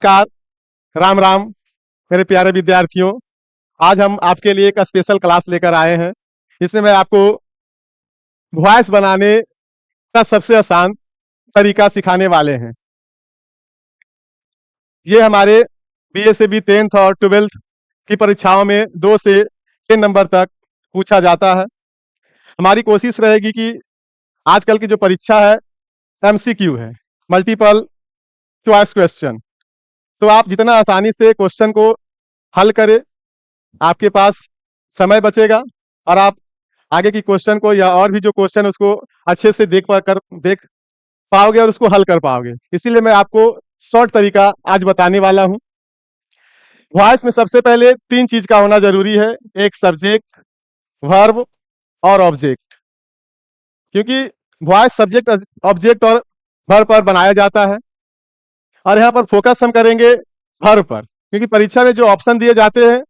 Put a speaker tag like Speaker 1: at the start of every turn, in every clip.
Speaker 1: नमस्कार, राम राम मेरे प्यारे विद्यार्थियों। आज हम आपके लिए एक स्पेशल क्लास लेकर आए हैं। इसमें मैं आपको वॉइस बनाने का सबसे आसान तरीका सिखाने वाले हैं। ये हमारे बीएसएबी 10th और 12th की परीक्षाओं में 2 से 10 नंबर तक पूछा जाता है। हमारी कोशिश रहेगी कि आजकल की जो परीक्षा है एमसीक्यू है, मल्टीपल चॉइस क्वेश्चन, तो आप जितना आसानी से क्वेश्चन को हल करें, आपके पास समय बचेगा और आप आगे की क्वेश्चन को या और भी जो क्वेश्चन है उसको अच्छे से देख पाओगे और उसको हल कर पाओगे। इसीलिए मैं आपको शॉर्ट तरीका आज बताने वाला हूं। वॉइस में सबसे पहले 3 चीज का होना जरूरी है, एक सब्जेक्ट, वर्ब और ऑब्जेक्ट। क्योंकि वॉइस सब्जेक्ट, ऑब्जेक्ट और वर्ब पर बनाया जाता है और यहाँ पर फोकस हम करेंगे वर्ब पर, क्योंकि परीक्षा में जो ऑप्शन दिए जाते हैं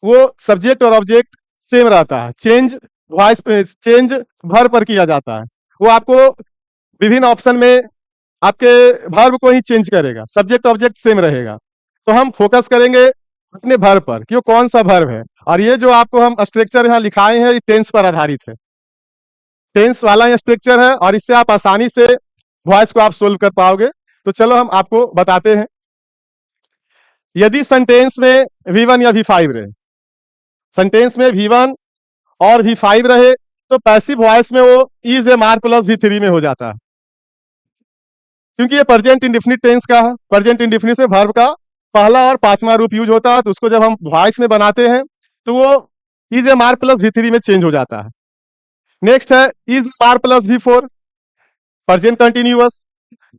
Speaker 1: वो सब्जेक्ट और ऑब्जेक्ट सेम रहता है। चेंज वर्ब पर किया जाता है। वो आपको विभिन्न ऑप्शन में आपके वर्ब को ही चेंज करेगा, सब्जेक्ट ऑब्जेक्ट सेम रहेगा। तो हम फोकस करेंगे अपने वर्ब पर कि वो कौन सा वर्ब है। और ये जो आपको हम स्ट्रक्चर यहाँ लिखाए हैं ये टेंस पर आधारित है, टेंस वाला ये स्ट्रक्चर है और इससे आप आसानी से वॉइस को आप सोल्व कर पाओगे। तो चलो हम आपको बताते हैं। यदि सेंटेंस में V1 या V5 रहे, सेंटेंस में V1 और V5 रहे तो पैसिव वॉइस में वो is am are plus V3 में हो जाता है, क्योंकि ये प्रेजेंट इंडेफिनिट टेंस का है। प्रेजेंट इंडेफिनिट में वर्ब का पहला और पांचवा रूप यूज होता है, तो उसको जब हम वॉइस में बनाते हैं तो वो is am are plus V3 में चेंज हो जाता है। नेक्स्ट है is are plus V4, present continuous,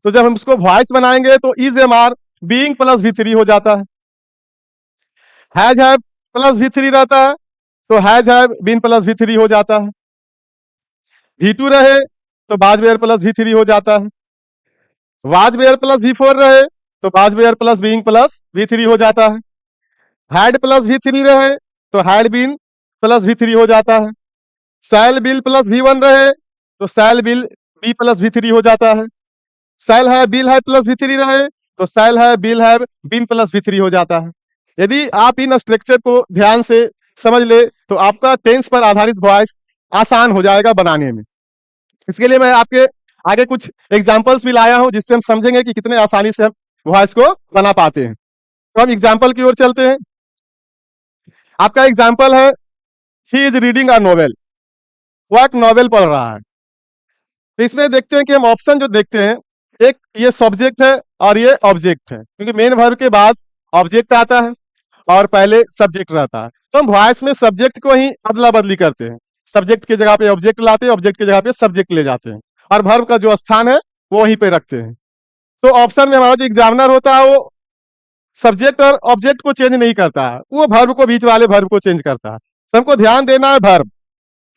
Speaker 1: तो जब हम उसको वॉइस बनाएंगे तो is am are being plus V3 हो जाता है। हैज हैव प्लस V3 रहता है तो has have been plus V3 हो जाता है। V2 रहे तो बाज वेयर प्लस V3 हो जाता है। वाज वेयर प्लस V4 रहे तो was were plus being plus V3 हो जाता है। हैड प्लस V3 रहे तो हैड बीन प्लस V3 हो जाता है। सैल बिल प्लस V1 रहे तो cell bill be plus V3 हो जाता है। सैल है बिल है प्लस V3 रहे तो सैल है बिल है बीन प्लस V3 हो जाता है। यदि आप इन स्ट्रक्चर को ध्यान से समझ ले तो आपका टेंस पर आधारित वॉइस आसान हो जाएगा बनाने में। इसके लिए मैं आपके आगे कुछ एग्जांपल्स भी लाया हूं जिससे हम समझेंगे कि कितने आसानी से हम वॉइस को बना पाते हैं। तो हम एग्जांपल की ओर चलते हैं। आपका एग्जांपल है he is reading a novel, वो एक नॉवेल पढ़ रहा है। तो इसमें देखते हैं कि हम ऑप्शन जो देखते हैं, एक ये सब्जेक्ट है और ये ऑब्जेक्ट है, क्योंकि मेन वर्ब के बाद ऑब्जेक्ट आता है और पहले सब्जेक्ट रहता है। तो हम वॉइस में सब्जेक्ट को ही अदला बदली करते हैं, सब्जेक्ट की जगह पे ऑब्जेक्ट लाते हैं, ऑब्जेक्ट की जगह पे सब्जेक्ट ले जाते हैं और वर्ब का जो स्थान है वो वहीं पे रखते हैं। तो ऑप्शन में हमारा जो एग्जामिनर होता है वो सब्जेक्ट और ऑब्जेक्ट को चेंज नहीं करता है, वो वर्ब को, बीच वाले वर्ब को चेंज करता है। तो हमको ध्यान देना है वर्ब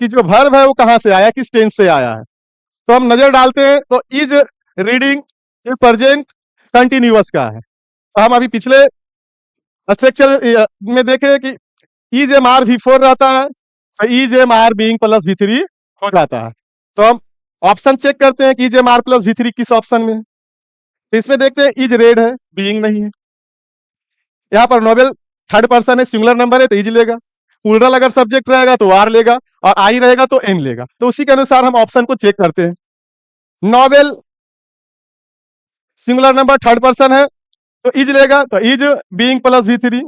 Speaker 1: कि जो वर्ब है वो कहां से आया, किस टेंस से आया है। तो हम नजर डालते हैं तो इज रीडिंग ये प्रेजेंट कंटिन्यूअस का है। तो हम अभी पिछले स्ट्रक्चर में देखें कि इज एम आर V4 रहता है तो is am are being plus V3 हो जाता है। तो हम ऑप्शन चेक करते हैं कि is am are plus V3 किस ऑप्शन में है। तो इसमें देखते हैं इज रेड है, बीइंग नहीं है। यहाँ पर नोवेल थर्ड पर्सन है, सिंगुलर नंबर है तो इज लेगा। प्लूरल अगर सब्जेक्ट रहेगा तो आर लेगा और आई रहेगा तो एन लेगा। तो उसी के अनुसार हम ऑप्शन को चेक करते हैं। Novel singular number third person है तो इज लेगा, तो इज बीइंग प्लस V3,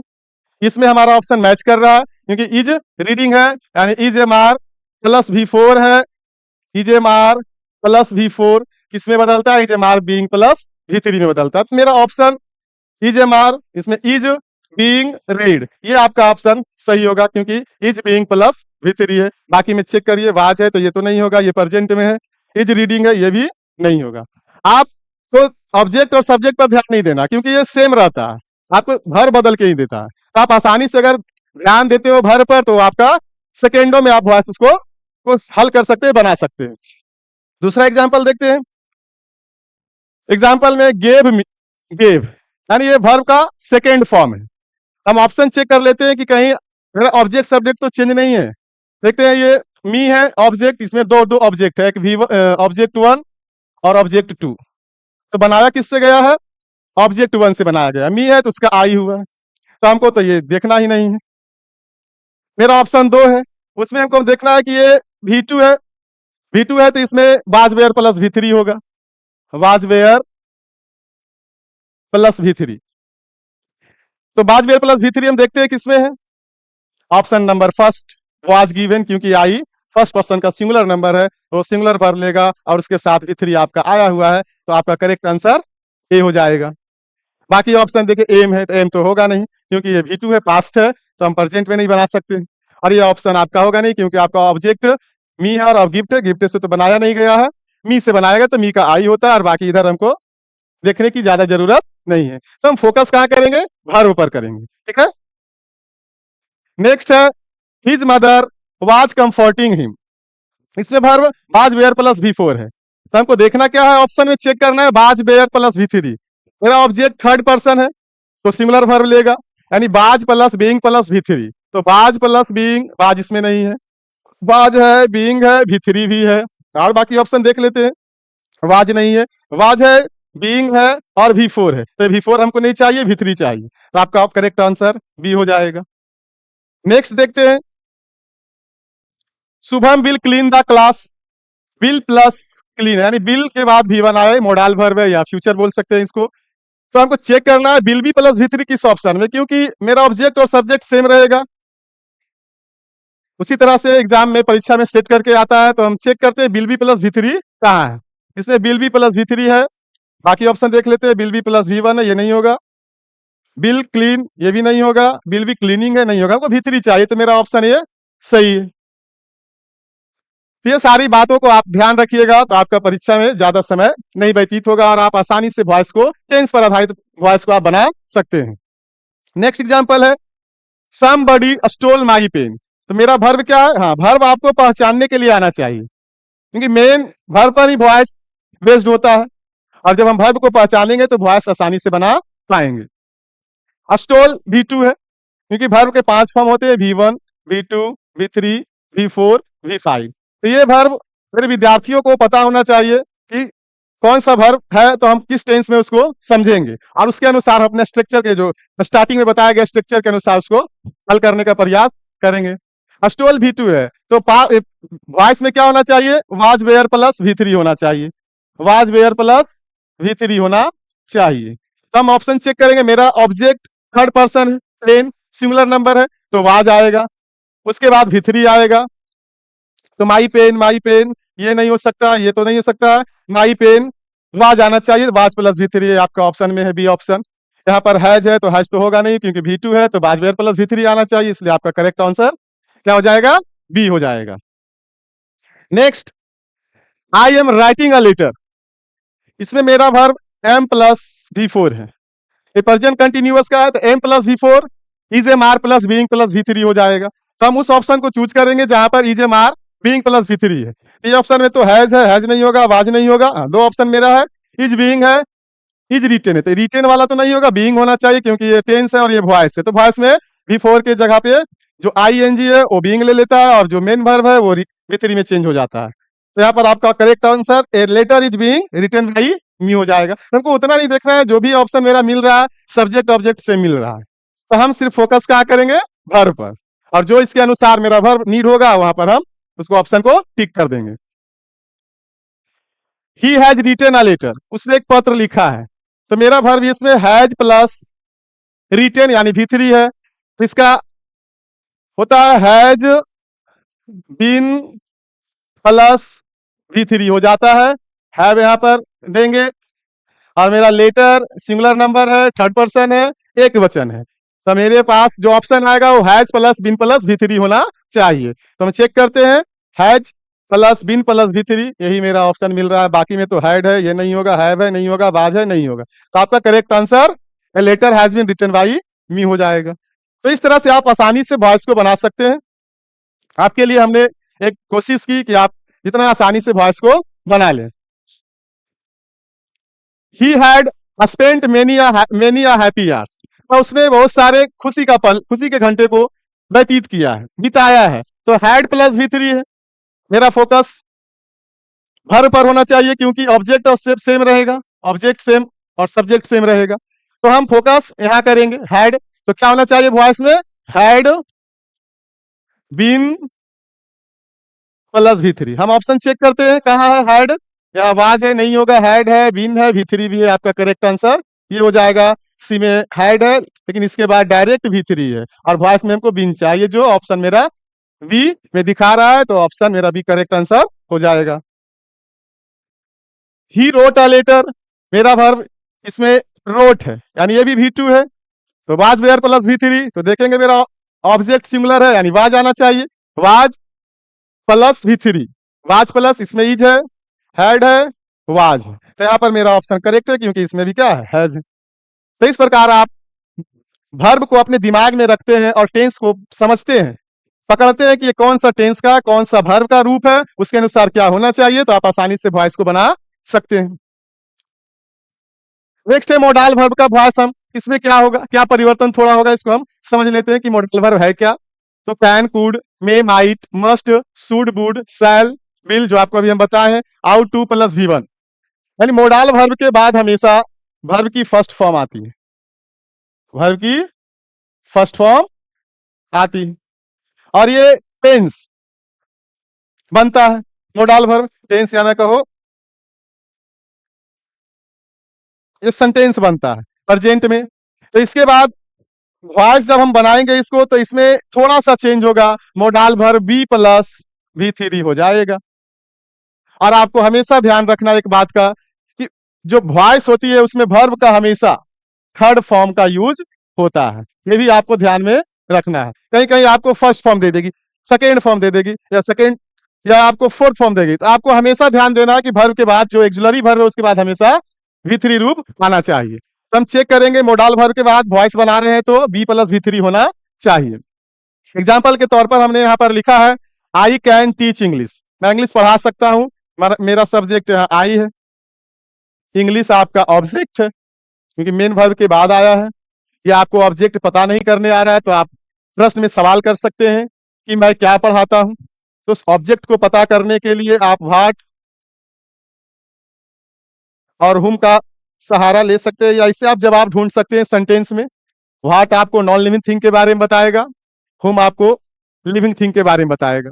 Speaker 1: इसमें हमारा ऑप्शन मैच कर रहा है क्योंकि इज रीडिंग है, यानी is am are plus V4 है। Is am are plus V4 किसमें बदलता है, is am are being plus V3 में बदलता है। तो मेरा ऑप्शन इज एम आर, इसमें इज बीइंग रीड, ये आपका ऑप्शन सही होगा क्योंकि इज बीइंग प्लस V3 है। बाकी में चेक करिए, वाज है तो ये तो नहीं होगा, ये प्रेजेंट में है। इज रीडिंग है, ये भी नहीं होगा। आपको ऑब्जेक्ट और सब्जेक्ट पर ध्यान नहीं देना क्योंकि ये सेम रहता है, आपको वर्ब बदल के ही देता है। तो आप आसानी से अगर ध्यान देते हो वर्ब पर तो आपका सेकेंडों में आप वॉइस उसको हल कर सकते हैं, बना सकते हैं। दूसरा एग्जाम्पल देखते हैं। एग्जाम्पल में गेव यानी ये वर्ब का सेकेंड फॉर्म है। हम ऑप्शन चेक कर लेते हैं कि कहीं अगर ऑब्जेक्ट सब्जेक्ट तो चेंज नहीं है। देखते हैं ये मी है ऑब्जेक्ट, इसमें दो ऑब्जेक्ट है, एक ऑब्जेक्ट 1 और ऑब्जेक्ट 2। तो बनाया किससे गया है, ऑब्जेक्ट वन से बनाया गया, मी है तो उसका आई हुआ है, तो हमको तो ये देखना ही नहीं है। मेरा ऑप्शन 2 है, उसमें हमको देखना है कि ये V2 है, V2 है तो इसमें वाजवेयर प्लस V3 होगा, वाजवेयर प्लस V3। तो वाजवेयर प्लस V3 हम देखते हैं किसमें है, option number first was given, क्योंकि आई फर्स्ट पर्सन का सिंगुलर नंबर है तो सिंगुलर वर्ब लेगा और उसके साथ V3 आपका आया हुआ है, तो आपका करेक्ट आंसर ए हो जाएगा। बाकी ऑप्शन देखिए एम है तो एम तो होगा नहीं, क्योंकि ये V2 है, पास्ट है, तो हम प्रेजेंट में नहीं बना सकते। और ये ऑप्शन आपका होगा नहीं, क्योंकि आपका ऑब्जेक्ट मी है और गिफ्ट है, गिफ्ट से तो बनाया नहीं गया है, मी से बनाया गया तो मी का आई होता है, और बाकी इधर हमको देखने की ज्यादा जरूरत नहीं है। तो हम फोकस कहाँ करेंगे, वर्ब पर करेंगे, ठीक है। नेक्स्ट है his mother was comforting him, इसमें verb was were plus V4 है, तो हमको देखना क्या है, ऑप्शन में चेक करना है वाज वेयर प्लस V3। मेरा ऑब्जेक्ट थर्ड पर्सन है तो सिंगुलर वर्ब लेगा, यानी बाज प्लस बीइंग प्लस V3, तो बाज प्लस बीइंग, बाज इसमें नहीं है, बाज है, बीइंग है, V3 भी है, और बाकी ऑप्शन देख लेते हैं। वाज नहीं है, वाज है, बीइंग है और V4 है, तो V4 हमको नहीं चाहिए, V3 चाहिए, तो आपका करेक्ट आंसर बी हो जाएगा। नेक्स्ट देखते हैं, Shubham will clean the class, will plus clean, यानी विल के बाद V1 आए, मोडाल वर्ब है या फ्यूचर बोल सकते हैं इसको, तो हमको चेक करना है विल बी प्लस V3 किस ऑप्शन में, क्योंकि मेरा ऑब्जेक्ट और सब्जेक्ट सेम रहेगा। उसी तरह से एग्जाम में परीक्षा में सेट करके आता है, तो हम चेक करते हैं विल बी प्लस V3 कहाँ है, इसमें विल बी प्लस V3 है। बाकी ऑप्शन देख लेते हैं, विल बी प्लस V1 है, ये नहीं होगा, विल क्लीन ये भी नहीं होगा, विल बी क्लीनिंग है, नहीं होगा, हमको V3 चाहिए, तो मेरा ऑप्शन ये सही है। तो ये सारी बातों को आप ध्यान रखिएगा, तो आपका परीक्षा में ज्यादा समय नहीं व्यतीत होगा और आप आसानी से वॉइस को, टेंस पर आधारित वॉइस को आप बना सकते हैं। नेक्स्ट एग्जांपल है समबडी स्टोल माई पेन, तो मेरा वर्ब क्या है, हाँ वर्ब आपको पहचानने के लिए आना चाहिए, क्योंकि मेन वर्ब पर ही वॉइस बेस्ड होता है, और जब हम वर्ब को पहचानेंगे तो वॉइस आसानी से बना पाएंगे। स्टोल V2 है, क्योंकि वर्ब के 5 फॉर्म होते हैं, V1, V2, V3, V4, V5, तो ये वर्ब मेरे विद्यार्थियों को पता होना चाहिए कि कौन सा वर्ब है, तो हम किस टेंस में उसको समझेंगे, और उसके अनुसार हम अपने स्ट्रक्चर के, जो स्टार्टिंग में बताया गया स्ट्रक्चर के अनुसार उसको हल करने का प्रयास करेंगे। स्टोल V2 है, तो वॉइस में क्या होना चाहिए, वाज वेयर प्लस V3 होना चाहिए, वाज वेयर प्लस V3 होना चाहिए। तो हम ऑप्शन चेक करेंगे, मेरा ऑब्जेक्ट थर्ड पर्सन है, प्लेन सिंगुलर नंबर है, तो वाज आएगा, उसके बाद V3 आएगा, तो माई पेन ये नहीं हो सकता, ये तो नहीं हो सकता, माई पेन वाज आना चाहिए, वाज प्लस V3 आपका ऑप्शन में है, बी ऑप्शन। यहाँ पर हैज है तो हैज तो होगा नहीं, क्योंकि V2 है, तो वाज वेयर प्लस V3 आना चाहिए, इसलिए आपका करेक्ट आंसर क्या हो जाएगा, बी हो जाएगा। Next, I am writing a letter, इसमें मेरा वर्ब एम प्लस V4 है, ये प्रेजेंट कंटिन्यूअस का है, तो am plus V4 is am are plus being plus V3 हो जाएगा, तो हम उस ऑप्शन को चूज करेंगे जहां पर is am are being plus V3 है। ये ऑप्शन में तो हैज है, हैज नहीं होगा, वाज नहीं होगा, दो ऑप्शन मेरा है, इज बीइंग है, इज रिटेन है, तो रिटेन वाला तो नहीं होगा, बीइंग होना चाहिए, क्योंकि ये टेंस है और ये वॉइस है, तो वॉइस में V4 के जगह पे जो ING है वो बीइंग ले लेता है, और जो मेन वर्ब है वो V3 में चेंज हो जाता है, तो यहाँ पर आपका correct answer a letter is being written by me हो जाएगा। हमको उतना नहीं देखना है, जो भी ऑप्शन मेरा मिल रहा है सब्जेक्ट ऑब्जेक्ट से मिल रहा है, तो हम सिर्फ फोकस क्या करेंगे, वर्ब पर, और जो इसके अनुसार मेरा वर्ब नीड होगा वहां पर हम उसको ऑप्शन को टिक कर देंगे। He has written a letter, उसने एक पत्र लिखा है, तो मेरा वर्ब इसमें हैज प्लस रिटन यानी V3 है, तो इसका होता है हैज बीन प्लस V3 हो जाता है, हैव यहाँ पर देंगे, और मेरा लेटर सिंगुलर नंबर है, थर्ड पर्सन है, एक वचन है, तो मेरे पास जो ऑप्शन आएगा वो has plus bin plus V3 होना चाहिए, तो हम चेक करते हैं, has plus bin plus V3 यही मेरा ऑप्शन मिल रहा है, बाकी में तो हैड है, ये नहीं होगा, हैव है नहीं होगा, वाज है नहीं होगा, तो आपका correct answer a letter has been written by me हो जाएगा। तो इस तरह से आप आसानी से वॉइस को बना सकते हैं। आपके लिए हमने एक कोशिश की कि आप जितना आसानी से वॉइस को बना लें। He had spent many happy hours, तो उसने बहुत सारे खुशी का पल, खुशी के घंटे को व्यतीत किया है, बिताया है, तो हैड प्लस V3 है, मेरा फोकस वर्ब पर होना चाहिए, क्योंकि ऑब्जेक्ट और सेम रहेगा, ऑब्जेक्ट सेम और सब्जेक्ट सेम रहेगा, तो हम फोकस यहाँ करेंगे हैड, तो क्या होना चाहिए वॉइस में, हैड बीन प्लस V3। हम ऑप्शन चेक करते हैं कहाँ है हैड, या आवाज है, नहीं होगा, हैड है, बीन है, V3 भी है, आपका करेक्ट आंसर ये हो जाएगा। सी में हैड है लेकिन इसके बाद डायरेक्ट V3 है और वॉइस में हमको बीन चाहिए, जो ऑप्शन मेरा बी में दिखा रहा है, तो ऑप्शन मेरा बी करेक्ट आंसर हो जाएगा। ही रोट अ लेटर, मेरा वर्ब इसमें रोट है यानी ये भी V2 है, तो वाज वेयर प्लस V3, तो देखेंगे मेरा ऑब्जेक्ट सिंगुलर है यानी वाज आना चाहिए, was plus V3, was plus इसमें इज है, हैड है, वाज है, तो यहाँ पर मेरा ऑप्शन करेक्ट है क्योंकि इसमें भी क्या है, हैज है। तो इस प्रकार आप वर्ब को अपने दिमाग में रखते हैं और टेंस को समझते हैं, पकड़ते हैं कि ये कौन सा टेंस का कौन सा वर्ब का रूप है, उसके अनुसार क्या होना चाहिए, तो आप आसानी से वॉइस को बना सकते हैं। नेक्स्ट है मॉडल वर्ब का वॉइस, हम इसमें क्या होगा, क्या परिवर्तन थोड़ा होगा, इसको हम समझ लेते हैं कि मॉडल वर्ब है क्या। तो can, could, may, might, must, should, would, shall, will, जो आपको अभी हम बताए हैं, आउट टू प्लस V1, यानी मॉडल वर्ब के बाद हमेशा वर्ब की फर्स्ट फॉर्म आती है, वर्ब की फर्स्ट फॉर्म आती है और ये टेंस बनता है, मॉडल वर्ब टेंस या ना कहो ये सेंटेंस बनता है प्रेजेंट में। तो इसके बाद वॉइस जब हम बनाएंगे इसको तो इसमें थोड़ा सा चेंज होगा, modal verb B plus V3 हो जाएगा। और आपको हमेशा ध्यान रखना एक बात का कि जो वॉइस होती है उसमें वर्ब का हमेशा थर्ड फॉर्म का यूज होता है, ये भी आपको ध्यान में रखना है। कहीं कहीं आपको फर्स्ट फॉर्म दे देगी, सेकेंड फॉर्म दे देगी, या सेकेंड या आपको फोर्थ फॉर्म देगी, तो आपको हमेशा ध्यान देना है कि वर्ब के बाद जो एक्सुलरी वर्ब है उसके बाद हमेशा V3 रूप आना चाहिए। तो हम चेक करेंगे मॉडल वर्ब के बाद वॉइस बना रहे हैं तो बी प्लस V3 होना चाहिए। एग्जाम्पल के तौर पर हमने यहाँ पर लिखा है आई कैन टीच इंग्लिश, मैं इंग्लिश पढ़ा सकता हूँ, मेरा सब्जेक्ट यहाँ आई है, इंग्लिश आपका ऑब्जेक्ट है क्योंकि मेन वर्ब के बाद आया है। ये आपको ऑब्जेक्ट पता नहीं करने आ रहा है तो आप प्रश्न में सवाल कर सकते हैं कि मैं क्या पढ़ाता हूं, तो उस ऑब्जेक्ट को पता करने के लिए आप व्हाट और हुम का सहारा ले सकते हैं, या इससे आप जवाब ढूंढ सकते हैं सेंटेंस में। व्हाट आपको नॉन लिविंग थिंग के बारे में बताएगा, हुम आपको लिविंग थिंग के बारे में बताएगा।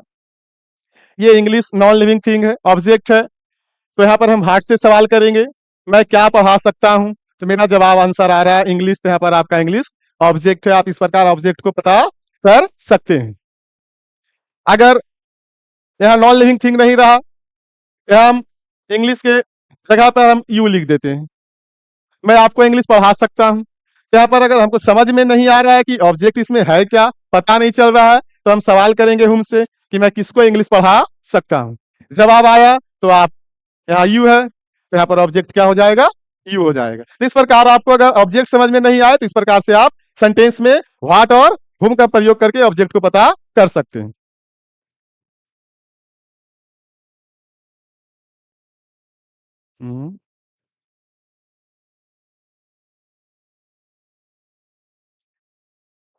Speaker 1: ये इंग्लिश नॉन लिविंग थिंग है, ऑब्जेक्ट है, तो यहाँ पर हम व्हाट से सवाल करेंगे, मैं क्या पढ़ा सकता हूं, तो मेरा जवाब आंसर आ रहा है इंग्लिश, तो यहाँ पर आपका इंग्लिश ऑब्जेक्ट है। आप इस प्रकार ऑब्जेक्ट को पता कर सकते हैं। अगर यहाँ नॉन लिविंग थिंग नहीं रहा, यहाँ हम इंग्लिश के जगह पर हम यू लिख देते हैं, मैं आपको इंग्लिश पढ़ा सकता हूँ। यहाँ पर अगर हमको समझ में नहीं आ रहा है कि ऑब्जेक्ट इसमें है क्या, पता नहीं चल रहा है, तो हम सवाल करेंगे हम से कि मैं किसको इंग्लिश पढ़ा सकता हूँ। जवाब आया तो आप यहाँ यू है, तो यहाँ पर ऑब्जेक्ट क्या हो जाएगा, यू हो जाएगा। तो इस प्रकार आपको अगर ऑब्जेक्ट समझ में नहीं आए तो इस प्रकार से आप सेंटेंस में व्हाट और हुम का प्रयोग करके ऑब्जेक्ट को पता कर सकते हैं।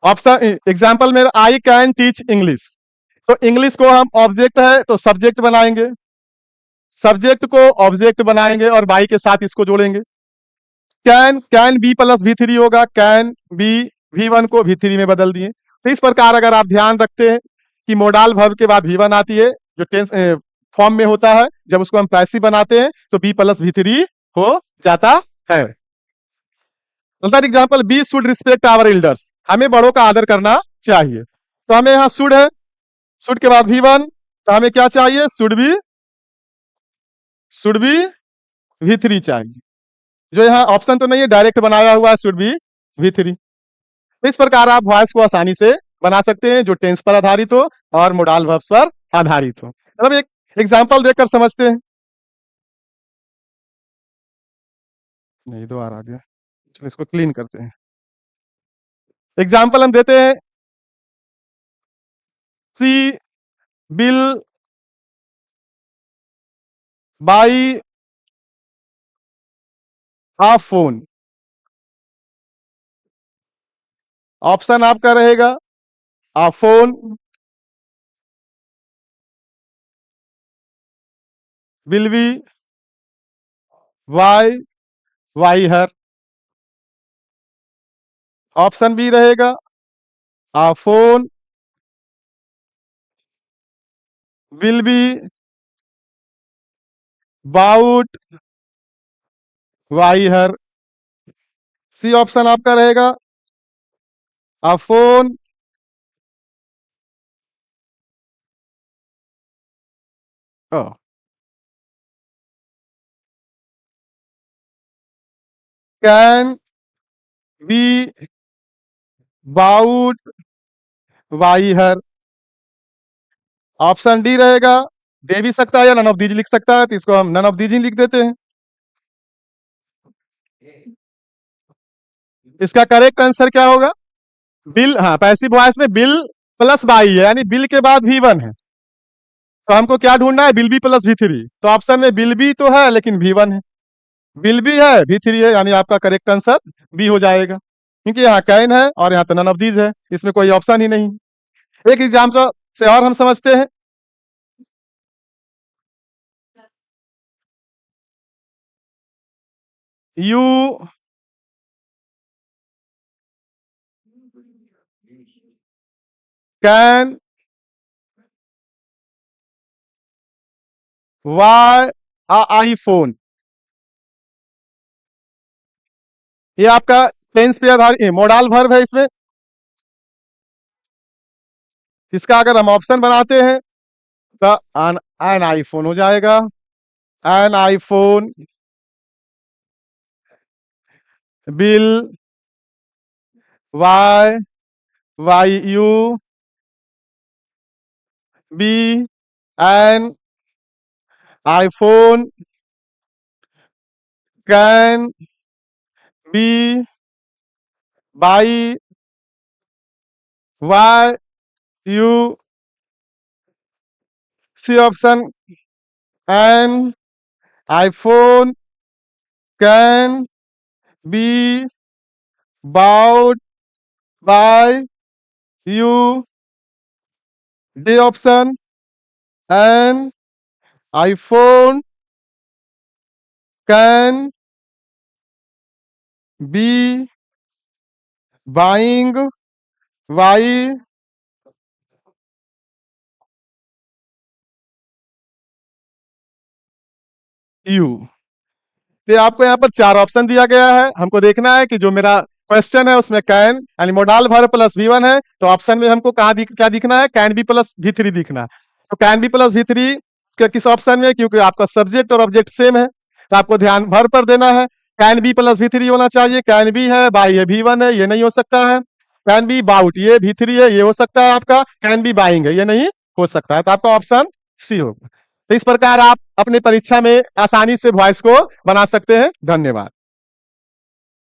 Speaker 1: ऑप्शन एग्जाम्पल में आई कैन टीच इंग्लिश, तो इंग्लिश को हम ऑब्जेक्ट है तो सब्जेक्ट बनाएंगे, सब्जेक्ट को ऑब्जेक्ट बनाएंगे और बाई के साथ इसको जोड़ेंगे। कैन बी प्लस V3 होगा, कैन बी V1 को V3 में बदल दिए। तो इस प्रकार अगर आप ध्यान रखते हैं कि मोडाल वर्ब के बाद V1 आती है जो टेंस फॉर्म में होता है, जब उसको हम पैसिव बनाते हैं तो बी प्लस V3 हो जाता है। Example be should respect our elders, हमें बड़ों का आदर करना चाहिए, तो हमें यहाँ शुड है, शुड के बाद V1, तो हमें क्या चाहिए, शुड बी V3 चाहिए, जो यहाँ ऑप्शन तो नहीं है, डायरेक्ट बनाया हुआ है शुड बी V3। तो इस प्रकार आप वॉइस को आसानी से बना सकते हैं जो टेंस पर आधारित हो और मोडाल वर्ब्स पर आधारित हो। मतलब एक एग्जांपल देखकर समझते हैं। नहीं, दोबारा आ गया, चलो इसको क्लीन करते हैं। एग्जांपल हम देते हैं, she will buy a phone, option आपका रहेगा a phone, will be, by, by her. Option B रहेगा a phone will be bought by her। C option आपका रहेगा a phone can be bought by her। Option D रहेगा, दे भी सकता है या नन ऑफ दीज लिख सकता है, तो इसको हम नन ऑफ दीज ही लिख देते हैं। इसका करेक्ट आंसर क्या होगा? बिल, हाँ, पैसिव वॉइस में बिल प्लस बाई है, यानी बिल के बाद भी वन है, तो हमको क्या ढूंढना है? Will be plus V three. तो ऑप्शन में बिल बी तो है लेकिन वी वन है, बिल बी है वी थ्री है, यानी आपका करेक्ट आंसर बी हो जाएगा, क्योंकि यहाँ कैन है और यहाँ तो नन ऑफ दीज है, इसमें कोई ऑप्शन ही नहीं। एक एग्जाम्पल से और हम समझते हैं। You can buy iPhone. ये आपका टेंस पे आधारित मोडाल वर्ब है। इसमें इसका अगर हम ऑप्शन बनाते हैं तो एन आईफोन हो जाएगा, an iPhone will by by you be an iPhone can be buy by you. C option an iPhone can be bought by you. D option an iPhone can be buying by you. तो आपको यहाँ पर चार option दिया गया है, हमको देखना है कि जो मेरा क्वेश्चन है उसमें कैन यानी modal verb plus V one है, तो ऑप्शन में हमको कहाँ क्या दिखना है? Can be plus V three दिखना है। तो can be plus V three किस ऑप्शन में? क्योंकि आपका सब्जेक्ट और ऑब्जेक्ट सेम है, तो आपको ध्यान वर्ब पर देना है। Can be plus V three होना चाहिए, कैन बी है, बाई है, वी वन है, ये नहीं हो सकता है। कैन बी बाउट, ये वी थ्री है, ये हो सकता है आपका। कैन बी बाइंग है, ये नहीं हो सकता है, तो आपका ऑप्शन सी होगा। तो इस प्रकार आप अपनी परीक्षा में आसानी से वॉइस को बना सकते हैं। धन्यवाद।